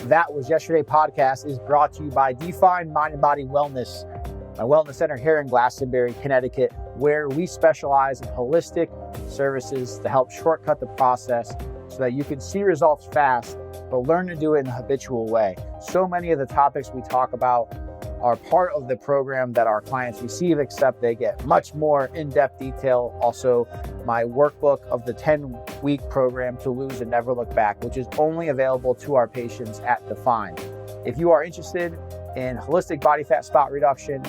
That Was Yesterday podcast is brought to you by Define Mind and Body Wellness, my wellness center here in Glastonbury, Connecticut, where we specialize in holistic services to help shortcut the process so that you can see results fast, but learn to do it in a habitual way. So many of the topics we talk about are part of the program that our clients receive, except they get much more in-depth detail. Also, my workbook of the 10-week program to lose and never look back, which is only available to our patients at Define. If you are interested in holistic body fat spot reduction,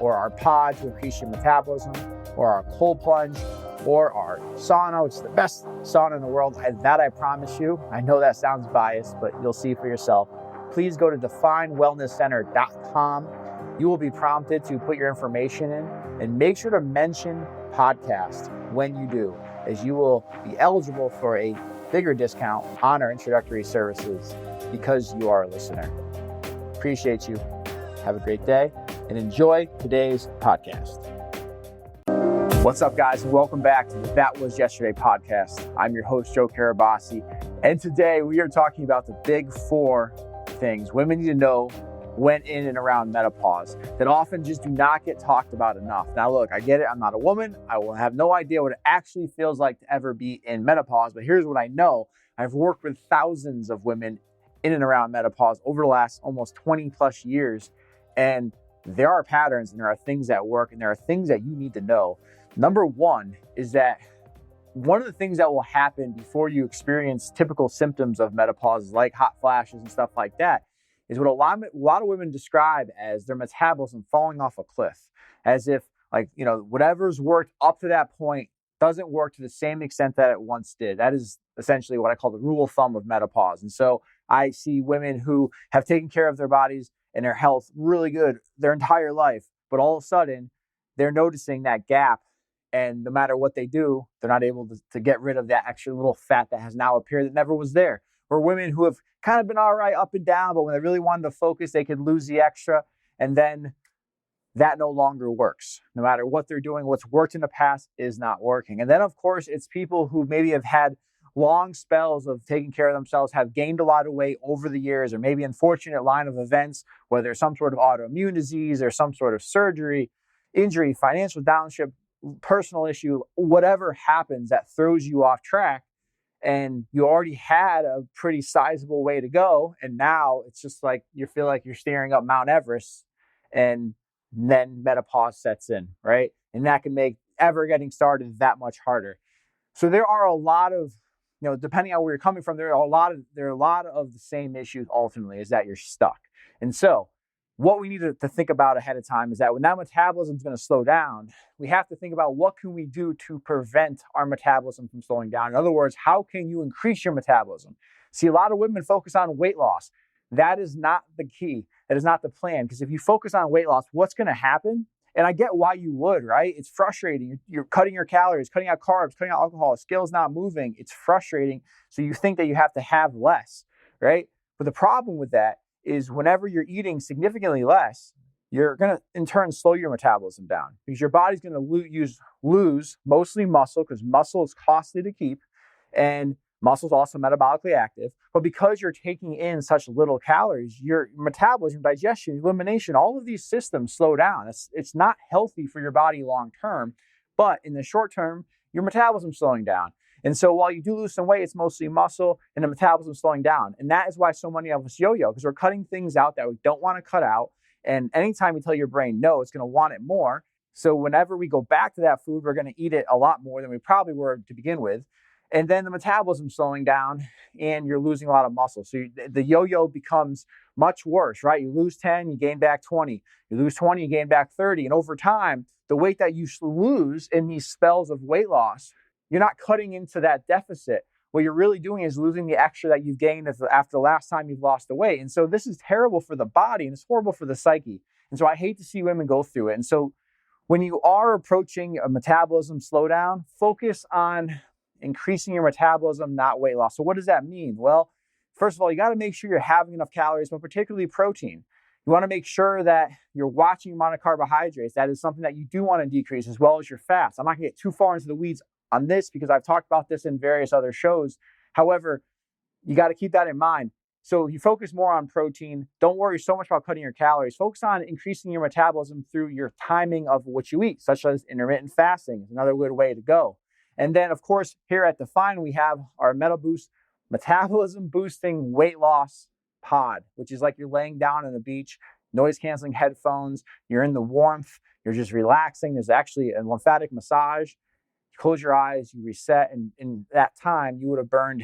or our pod to increase your metabolism, or our cold plunge, or our sauna, which is the best sauna in the world, that I promise you. I know that sounds biased, but you'll see for yourself. Please go to definewellnesscenter.com. You will be prompted to put your information in and make sure to mention podcast when you do, as you will be eligible for a bigger discount on our introductory services because you are a listener. Appreciate you. Have a great day and enjoy today's podcast. What's up, guys? And welcome back to the That Was Yesterday podcast. I'm your host, Joe Carabase. And today we are talking about the big four things women need to know when in and around menopause that often just do not get talked about enough. Now, look, I get it. I'm not a woman. I will have no idea what it actually feels like to ever be in menopause. But here's what I know. I've worked with thousands of women in and around menopause over the last almost 20 plus years. And there are patterns and there are things that work and there are things that you need to know. Number one is that one of the things that will happen before you experience typical symptoms of menopause, like hot flashes and stuff like that, is what a lot of women describe as their metabolism falling off a cliff, as if whatever's worked up to that point doesn't work to the same extent that it once did. That is essentially what I call the rule of thumb of menopause. And so I see women who have taken care of their bodies and their health really good their entire life, but all of a sudden they're noticing that gap. And no matter what they do, they're not able to get rid of that extra little fat that has now appeared that never was there. Or women who have kind of been all right up and down, but when they really wanted to focus, they could lose the extra. And then that no longer works. No matter what they're doing, what's worked in the past is not working. And then, of course, it's people who maybe have had long spells of taking care of themselves, have gained a lot of weight over the years, or maybe unfortunate line of events, whether it's some sort of autoimmune disease or some sort of surgery, injury, financial downshift, personal issue, whatever happens that throws you off track, and you already had a pretty sizable way to go, and now it's just like you feel like you're staring up Mount Everest, and then menopause sets in, right? And that can make ever getting started that much harder. So there are a lot of, depending on where you're coming from, there are a lot of the same issues ultimately, is that you're stuck. And so what we need to think about ahead of time is that when that metabolism is going to slow down, we have to think about what can we do to prevent our metabolism from slowing down. In other words, how can you increase your metabolism? See, a lot of women focus on weight loss. That is not the key. That is not the plan. Because if you focus on weight loss, what's going to happen? And I get why you would, right? It's frustrating. You're cutting your calories, cutting out carbs, cutting out alcohol, the scale's not moving. It's frustrating. So you think that you have to have less, right? But the problem with that is whenever you're eating significantly less, you're going to in turn slow your metabolism down because your body's going to lose mostly muscle, because muscle is costly to keep and muscle is also metabolically active. But because you're taking in such little calories, your metabolism, digestion, elimination, all of these systems slow down. It's not healthy for your body long term, but in the short term, your metabolism's slowing down. And so while you do lose some weight, it's mostly muscle and the metabolism slowing down. And that is why so many of us yo-yo, because we're cutting things out that we don't want to cut out. And anytime you tell your brain no, it's going to want it more. So whenever we go back to that food, we're going to eat it a lot more than we probably were to begin with. And then the metabolism slowing down and you're losing a lot of muscle. So the yo-yo becomes much worse, right? You lose 10, you gain back 20. You lose 20, you gain back 30. And over time, the weight that you lose in these spells of weight loss, you're not cutting into that deficit. What you're really doing is losing the extra that you've gained after the last time you've lost the weight. And so this is terrible for the body and it's horrible for the psyche. And so I hate to see women go through it. And so when you are approaching a metabolism slowdown, focus on increasing your metabolism, not weight loss. So what does that mean? Well, first of all, you got to make sure you're having enough calories, but particularly protein. You want to make sure that you're watching your amount of carbohydrates. That is something that you do want to decrease, as well as your fats. I'm not going to get too far into the weeds on this because I've talked about this in various other shows. However, you got to keep that in mind. So you focus more on protein. Don't worry so much about cutting your calories. Focus on increasing your metabolism through your timing of what you eat, such as intermittent fasting is another good way to go. And then, of course, here at Define, we have our MetaBoost metabolism boosting weight loss pod, which is like you're laying down on the beach, noise canceling headphones, you're in the warmth, you're just relaxing. There's actually a lymphatic massage. You close your eyes, you reset, and in that time, you would have burned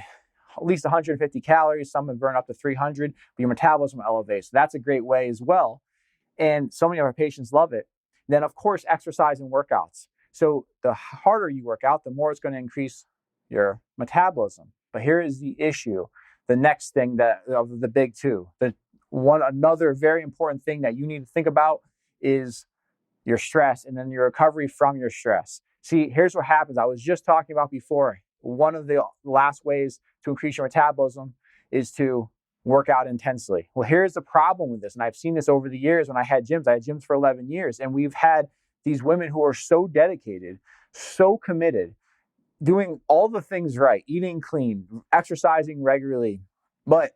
at least 150 calories. Some have burned up to 300, but your metabolism elevates. So that's a great way as well. And so many of our patients love it. Then, of course, exercise and workouts. So the harder you work out, the more it's going to increase your metabolism. But here is the issue. The next thing that of the big two, another very important thing that you need to think about is your stress and then your recovery from your stress. See, here's what happens. I was just talking about before. One of the last ways to increase your metabolism is to work out intensely. Well, here's the problem with this. And I've seen this over the years when I had gyms. I had gyms for 11 years. And we've had these women who are so dedicated, so committed, doing all the things right, eating clean, exercising regularly. But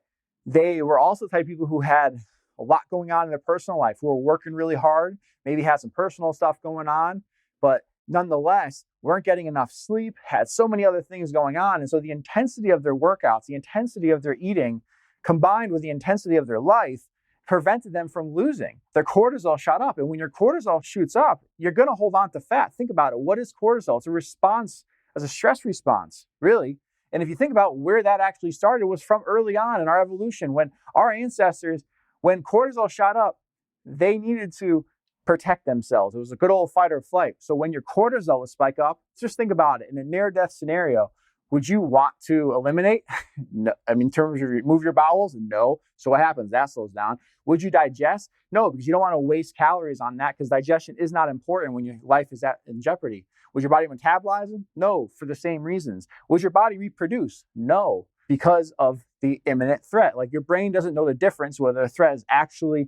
they were also the type of people who had a lot going on in their personal life, who were working really hard, maybe had some personal stuff going on, but nonetheless, weren't getting enough sleep, had so many other things going on. And so the intensity of their workouts, the intensity of their eating, combined with the intensity of their life, prevented them from losing. Their cortisol shot up. And when your cortisol shoots up, you're going to hold on to fat. Think about it. What is cortisol? It's a response, as a stress response, really. And if you think about where that actually started, it was from early on in our evolution. When our ancestors, when cortisol shot up, they needed to protect themselves. It was a good old fight or flight. So when your cortisol would spike up, just think about it. In a near death scenario, would you want to eliminate? No. I mean, in terms of remove your bowels? No. So what happens? That slows down. Would you digest? No, because you don't want to waste calories on that, because digestion is not important when your life is in jeopardy. Was your body metabolizing? No, for the same reasons. Was your body reproduce? No, because of the imminent threat. Like, your brain doesn't know the difference whether a threat is actually,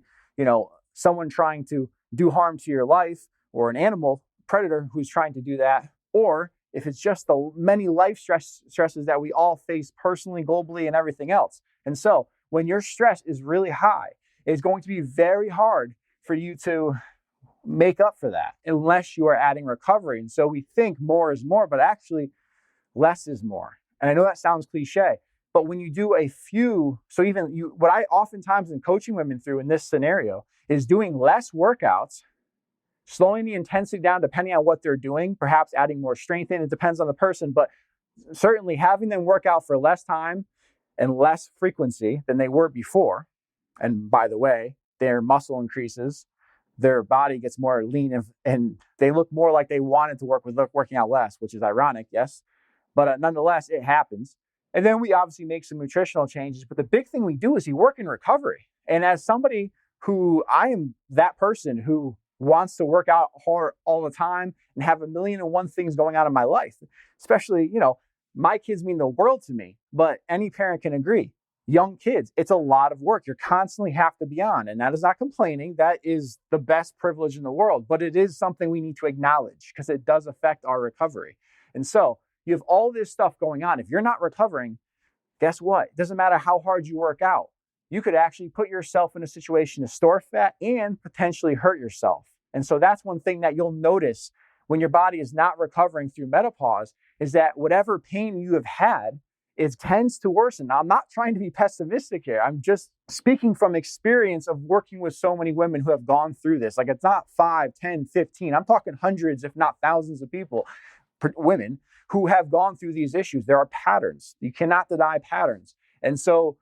someone trying to do harm to your life, or an animal predator who's trying to do that, or if it's just the many life stresses that we all face personally, globally, and everything else. And so when your stress is really high, it's going to be very hard for you to make up for that unless you are adding recovery. And so we think more is more, but actually less is more. And I know that sounds cliche, but when you do a few, what I oftentimes am coaching women through in this scenario is doing less workouts, slowing the intensity down depending on what they're doing, perhaps adding more strength in. It depends on the person, but certainly having them work out for less time and less frequency than they were before. And by the way, their muscle increases, their body gets more lean, and they look more like they wanted to working out less, which is ironic, yes. But nonetheless, it happens. And then we obviously make some nutritional changes. But the big thing we do is we work in recovery. And as somebody who, I am that person who wants to work out hard all the time and have 1,000,001 things going on in my life, especially, my kids mean the world to me, but any parent can agree. Young kids, it's a lot of work. You constantly have to be on. And that is not complaining. That is the best privilege in the world. But it is something we need to acknowledge because it does affect our recovery. And so you have all this stuff going on. If you're not recovering, guess what? It doesn't matter how hard you work out. You could actually put yourself in a situation to store fat and potentially hurt yourself. And so that's one thing that you'll notice when your body is not recovering through menopause, is that whatever pain you have had, it tends to worsen. Now, I'm not trying to be pessimistic here. I'm just speaking from experience of working with so many women who have gone through this. Like, it's not 5, 10, 15. I'm talking hundreds, if not thousands of people, women who have gone through these issues. There are patterns. You cannot deny patterns. And so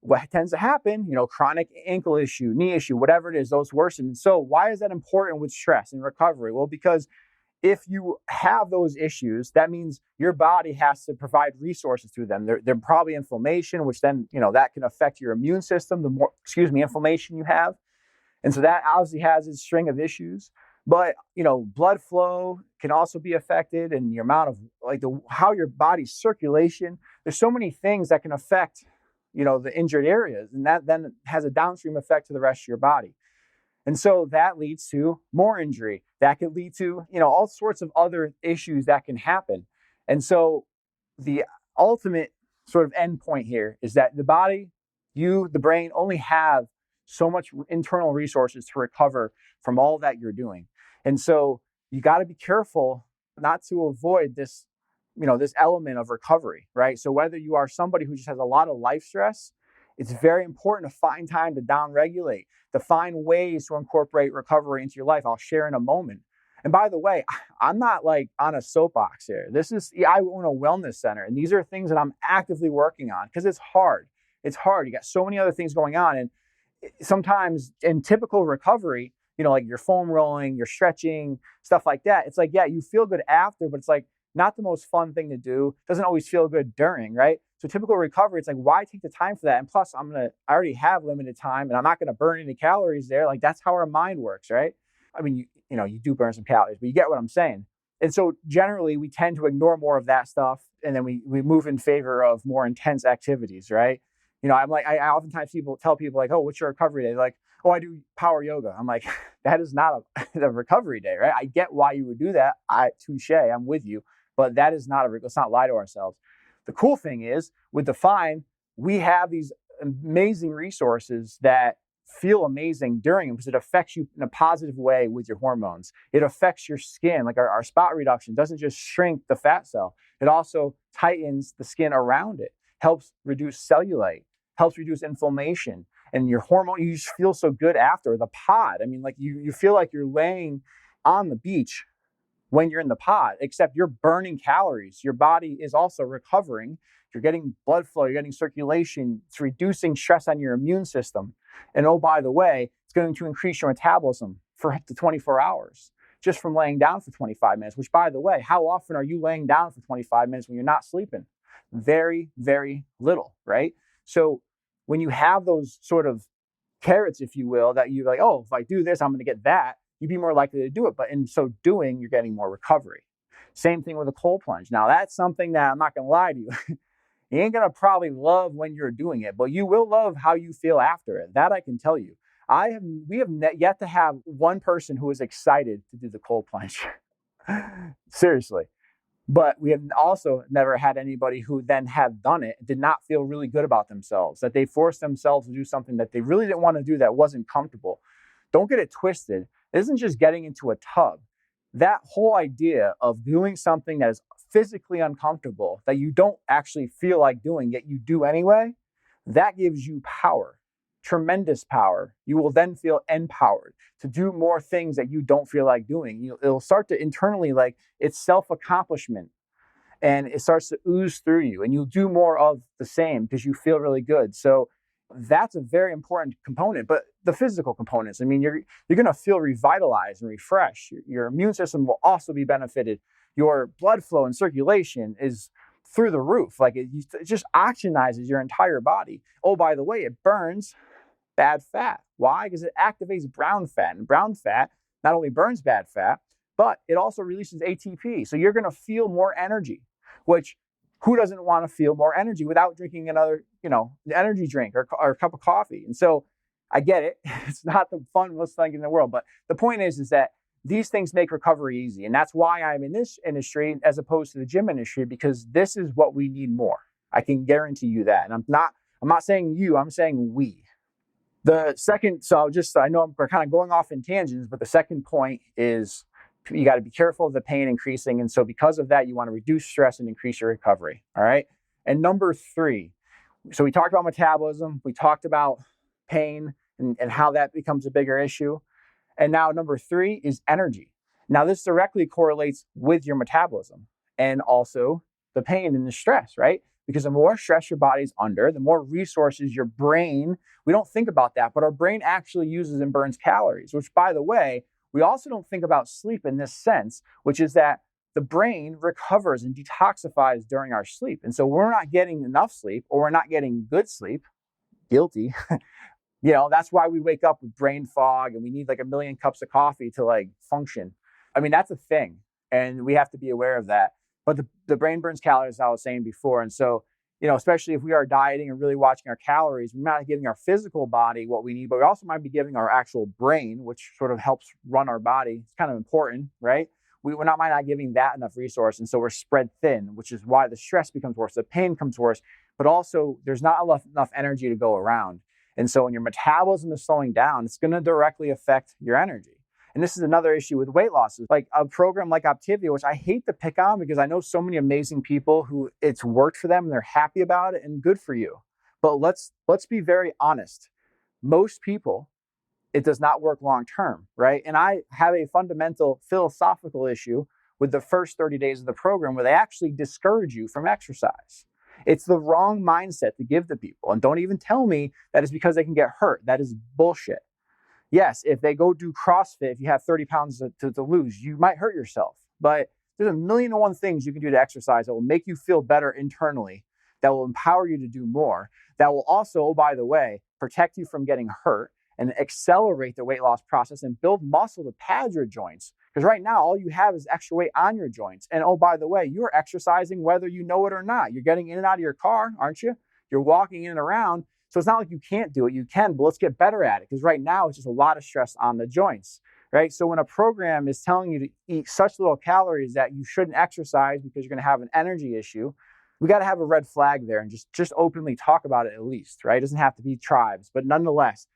what tends to happen, chronic ankle issue, knee issue, whatever it is, those worsen. And so why is that important with stress and recovery? Well, because if you have those issues, that means your body has to provide resources through them. They're probably inflammation, which then, that can affect your immune system, the more, inflammation you have. And so that obviously has its string of issues. But, blood flow can also be affected, and your amount of, how your body's circulation. There's so many things that can affect, the injured areas, and that then has a downstream effect to the rest of your body. And so that leads to more injury. That could lead to, all sorts of other issues that can happen. And so the ultimate sort of end point here is that the body You, the brain, only have so much internal resources to recover from all that you're doing. And so you got to be careful not to avoid this, this element of recovery, right? So whether you are somebody who just has a lot of life stress, it's very important to find time to downregulate, to find ways to incorporate recovery into your life. I'll share in a moment. And by the way, I'm not like on a soapbox here. I own a wellness center, and these are things that I'm actively working on because it's hard. It's hard. You got so many other things going on. And sometimes in typical recovery, like you're foam rolling, you're stretching, stuff like that. It's like, yeah, you feel good after, but it's like not the most fun thing to do. Doesn't always feel good during, right? So typical recovery, it's like, why take the time for that? And plus, I already have limited time and I'm not going to burn any calories there. Like that's how our mind works, right? I mean, you do burn some calories, but you get what I'm saying. And so generally we tend to ignore more of that stuff. And then we move in favor of more intense activities, right? I'm like, I oftentimes tell people like, oh, what's your recovery day? They're like, oh, I do power yoga. I'm like, that is not a recovery day, right? I get why you would do that. Touche, I'm with you, but that is not let's not lie to ourselves. The cool thing is with Define, we have these amazing resources that feel amazing during them because it affects you in a positive way with your hormones. It affects your skin. Like our spot reduction doesn't just shrink the fat cell. It also tightens the skin around it, helps reduce cellulite, helps reduce inflammation, and your hormone, you just feel so good after the pod. I mean, like you feel like you're laying on the beach when you're in the pod, except you're burning calories. Your body is also recovering. You're getting blood flow, you're getting circulation. It's reducing stress on your immune system. And oh, by the way, it's going to increase your metabolism for up to 24 hours just from laying down for 25 minutes, which by the way, how often are you laying down for 25 minutes when you're not sleeping? Very, very little, right? So when you have those sort of carrots, if you will, that you're like, oh, if I do this, I'm going to get that, you'd be more likely to do it. But in so doing, you're getting more recovery. Same thing with a cold plunge. Now, that's something that I'm not going to lie to you. You ain't going to probably love when you're doing it, but you will love how you feel after it. That I can tell you. We have yet to have one person who is excited to do the cold plunge. Seriously. But we have also never had anybody who then had done it, did not feel really good about themselves, that they forced themselves to do something that they really didn't want to do that wasn't comfortable. Don't get it twisted. It isn't just getting into a tub. That whole idea of doing something that is physically uncomfortable, that you don't actually feel like doing, yet you do anyway, that gives you power, tremendous power. You will then feel empowered to do more things that you don't feel like doing. It'll start to internally, like it's self-accomplishment, and it starts to ooze through you, and you'll do more of the same because you feel really good. So that's a very important component. But the physical components, I mean, you're going to feel revitalized and refreshed. Your immune system will also be benefited. Your blood flow and circulation is through the roof. Like it just oxygenizes your entire body. Oh, by the way, it burns bad fat. Why? Because it activates brown fat. And brown fat not only burns bad fat, but it also releases ATP. So you're going to feel more energy, which who doesn't want to feel more energy without drinking another, energy drink or a cup of coffee? And so I get it. It's not the funnest thing in the world. But the point is that these things make recovery easy. And that's why I'm in this industry as opposed to the gym industry, because this is what we need more. I can guarantee you that. And I'm not saying you, I'm saying we. The second, I know we're kind of going off in tangents, but the second point is you got to be careful of the pain increasing. And so because of that, you want to reduce stress and increase your recovery. All right. And number 3, so we talked about metabolism. We talked about pain and how that becomes a bigger issue. And now number 3 is energy. Now this directly correlates with your metabolism and also the pain and the stress, right? Because the more stress your body's under, the more resources your brain, we don't think about that, but our brain actually uses and burns calories, which by the way, we also don't think about sleep in this sense, which is that the brain recovers and detoxifies during our sleep. And so we're not getting enough sleep or we're not getting good sleep, guilty. That's why we wake up with brain fog and we need like a million cups of coffee to like function. I mean, that's a thing and we have to be aware of that. But the brain burns calories, as I was saying before. And so, especially if we are dieting and really watching our calories, we might not be giving our physical body what we need, but we also might be giving our actual brain, which sort of helps run our body. It's kind of important, right? Might not giving that enough resource. And so we're spread thin, which is why the stress becomes worse. The pain comes worse. but also there's not enough energy to go around. And so when your metabolism is slowing down, it's going to directly affect your energy. And this is another issue with weight loss. Like a program like Optivia, which I hate to pick on because I know so many amazing people who it's worked for them and they're happy about it, and good for you. But let's be very honest. Most people, it does not work long term, right? And I have a fundamental philosophical issue with the first 30 days of the program where they actually discourage you from exercise. It's the wrong mindset to give to people. And don't even tell me that it's because they can get hurt. That is bullshit. Yes, if they go do CrossFit, if you have 30 pounds to lose, you might hurt yourself. But there's 1,000,001 things you can do to exercise that will make you feel better internally, that will empower you to do more, that will also, oh, by the way, protect you from getting hurt and accelerate the weight loss process and build muscle to pad your joints. Because right now, all you have is extra weight on your joints. And oh, by the way, you're exercising whether you know it or not. You're getting in and out of your car, aren't you? You're walking in and around. So it's not like you can't do it. You can, but let's get better at it. Because right now, it's just a lot of stress on the joints, right? So when a program is telling you to eat such little calories that you shouldn't exercise because you're going to have an energy issue, we got to have a red flag there and just openly talk about it at least, right? It doesn't have to be tribes, but nonetheless,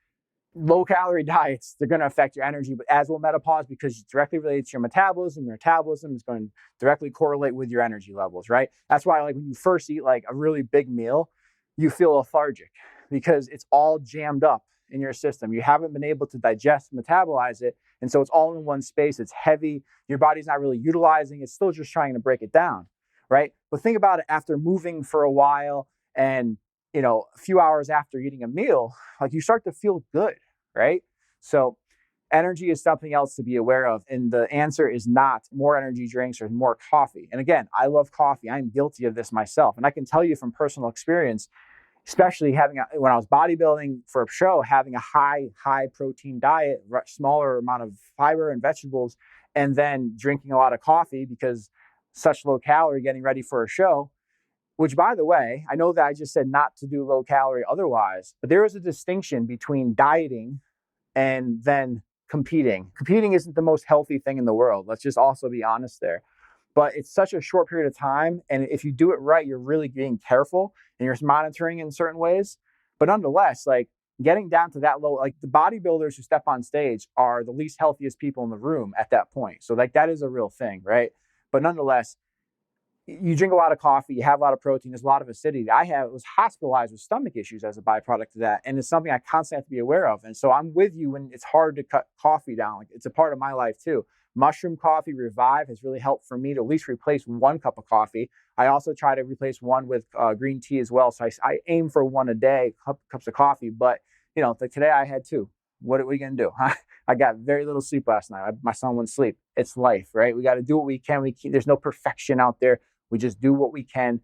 low-calorie diets, they're going to affect your energy, but as will menopause because it's directly related to your metabolism. Your metabolism is going to directly correlate with your energy levels, right? That's why, like, when you first eat like a really big meal, you feel lethargic because it's all jammed up in your system. You haven't been able to digest, metabolize it, and so it's all in one space. It's heavy. Your body's not really utilizing. It's still just trying to break it down, right? But think about it after moving for a while and, a few hours after eating a meal, like you start to feel good, right? So energy is something else to be aware of. And the answer is not more energy drinks or more coffee. And again, I love coffee. I'm guilty of this myself. And I can tell you from personal experience, especially when I was bodybuilding for a show, having a high protein diet, smaller amount of fiber and vegetables, and then drinking a lot of coffee because such low calorie getting ready for a show, which, by the way, I know that I just said not to do low calorie otherwise, but there is a distinction between dieting and then competing. Competing isn't the most healthy thing in the world. Let's just also be honest there. But it's such a short period of time. And if you do it right, you're really being careful and you're monitoring in certain ways. But nonetheless, like getting down to that low, like the bodybuilders who step on stage are the least healthiest people in the room at that point. So like that is a real thing, right? But nonetheless, you drink a lot of coffee, you have a lot of protein, there's a lot of acidity. I was hospitalized with stomach issues as a byproduct of that. And it's something I constantly have to be aware of. And so I'm with you when it's hard to cut coffee down. Like it's a part of my life too. Mushroom coffee Revive has really helped for me to at least replace 1 cup of coffee. I also try to replace one with green tea as well. So I aim for 1 a day, cups of coffee. But like today I had 2. What are we going to do? I got very little sleep last night. My son wouldn't sleep. It's life, right? We got to do what we can. There's no perfection out there. We just do what we can,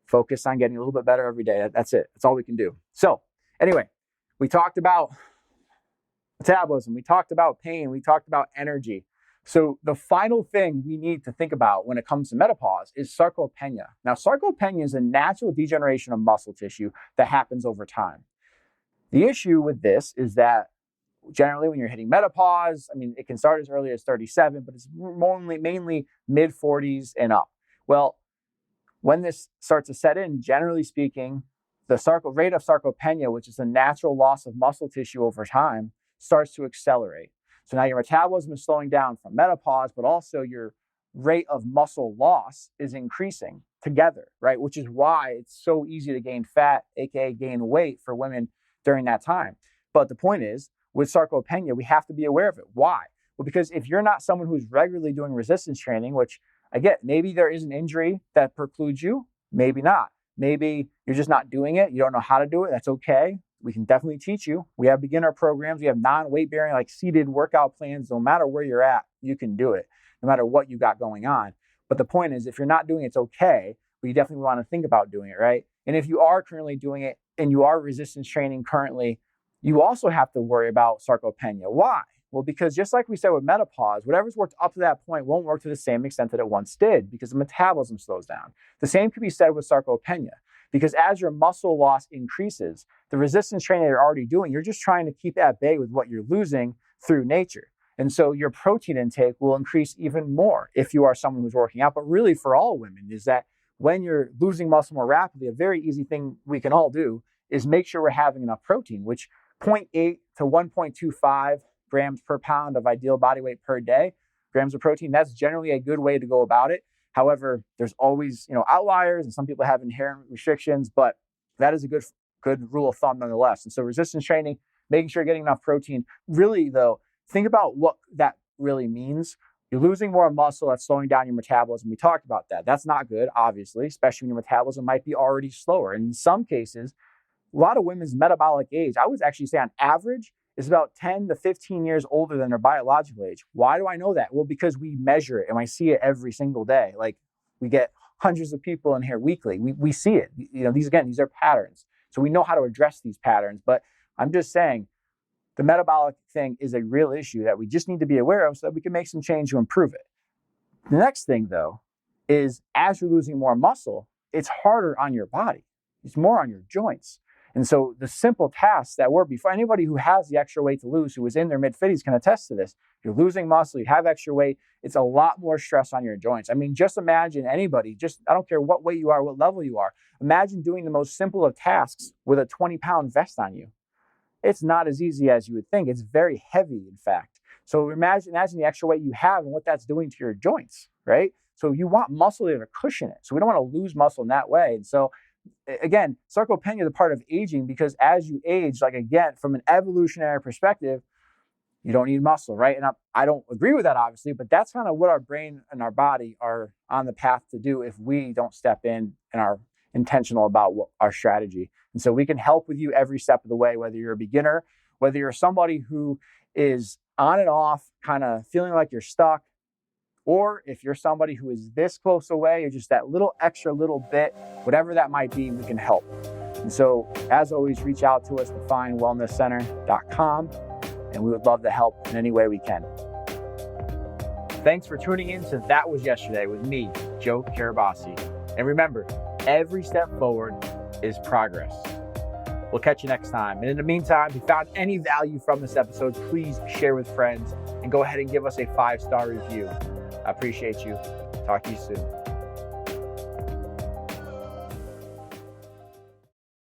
focus on getting a little bit better every day. That's it. That's all we can do. So anyway, we talked about metabolism. We talked about pain. We talked about energy. So the final thing we need to think about when it comes to menopause is sarcopenia. Now, sarcopenia is a natural degeneration of muscle tissue that happens over time. The issue with this is that generally when you're hitting menopause, it can start as early as 37, but it's mainly mid 40s and up. Well, when this starts to set in, generally speaking, the rate of sarcopenia, which is a natural loss of muscle tissue over time, starts to accelerate. So now your metabolism is slowing down from menopause, but also your rate of muscle loss is increasing together, right? Which is why it's so easy to gain fat, aka gain weight for women during that time. But the point is, with sarcopenia, we have to be aware of it. Why? Well, because if you're not someone who's regularly doing resistance training, which again, maybe there is an injury that precludes you, maybe not. Maybe you're just not doing it. You don't know how to do it. That's okay. We can definitely teach you. We have beginner programs. We have non-weight bearing, like seated workout plans. No matter where you're at, you can do it, no matter what you got going on. But the point is, if you're not doing it, it's okay. But you definitely want to think about doing it, right? And if you are currently doing it and you are resistance training currently, you also have to worry about sarcopenia. Why? Well, because just like we said with menopause, whatever's worked up to that point won't work to the same extent that it once did because the metabolism slows down. The same could be said with sarcopenia because as your muscle loss increases, the resistance training you're already doing, you're just trying to keep at bay with what you're losing through nature. And so your protein intake will increase even more if you are someone who's working out. But really for all women is that when you're losing muscle more rapidly, a very easy thing we can all do is make sure we're having enough protein, which 0.8 to 1.25 grams per pound of ideal body weight per day, grams of protein, that's generally a good way to go about it. However, there's always, outliers, and some people have inherent restrictions, but that is a good rule of thumb nonetheless. And so resistance training, making sure you're getting enough protein. Really though, think about what that really means. You're losing more muscle, that's slowing down your metabolism. We talked about that. That's not good, obviously, especially when your metabolism might be already slower. And in some cases, a lot of women's metabolic age, I would actually say on average, is about 10 to 15 years older than their biological age. Why do I know that? Well, because we measure it and I see it every single day. Like, we get hundreds of people in here weekly. We see it. These are patterns. So we know how to address these patterns. But I'm just saying, the metabolic thing is a real issue that we just need to be aware of so that we can make some change to improve it. The next thing, though, is as you're losing more muscle, it's harder on your body. It's more on your joints. And so the simple tasks that work, before anybody who has the extra weight to lose, who is in their mid-50s, can attest to this. You're losing muscle, you have extra weight, it's a lot more stress on your joints. I mean, just imagine anybody, I don't care what weight you are, what level you are, imagine doing the most simple of tasks with a 20-pound vest on you. It's not as easy as you would think. It's very heavy, in fact. So imagine the extra weight you have and what that's doing to your joints, right? So you want muscle there to cushion it. So we don't want to lose muscle in that way. And so again, sarcopenia is a part of aging, because as you age, from an evolutionary perspective, you don't need muscle, right? And I don't agree with that, obviously, but that's kind of what our brain and our body are on the path to do if we don't step in and are intentional about our strategy. And so we can help with you every step of the way, whether you're a beginner, whether you're somebody who is on and off, kind of feeling like you're stuck, or if you're somebody who is this close away, or just that little extra little bit, whatever that might be, we can help. And so, as always, reach out to us, definewellnesscenter.com, and we would love to help in any way we can. Thanks for tuning in to That Was Yesterday with me, Joe Carabase. And remember, every step forward is progress. We'll catch you next time. And in the meantime, if you found any value from this episode, please share with friends and go ahead and give us a 5-star review. I appreciate you. Talk to you soon.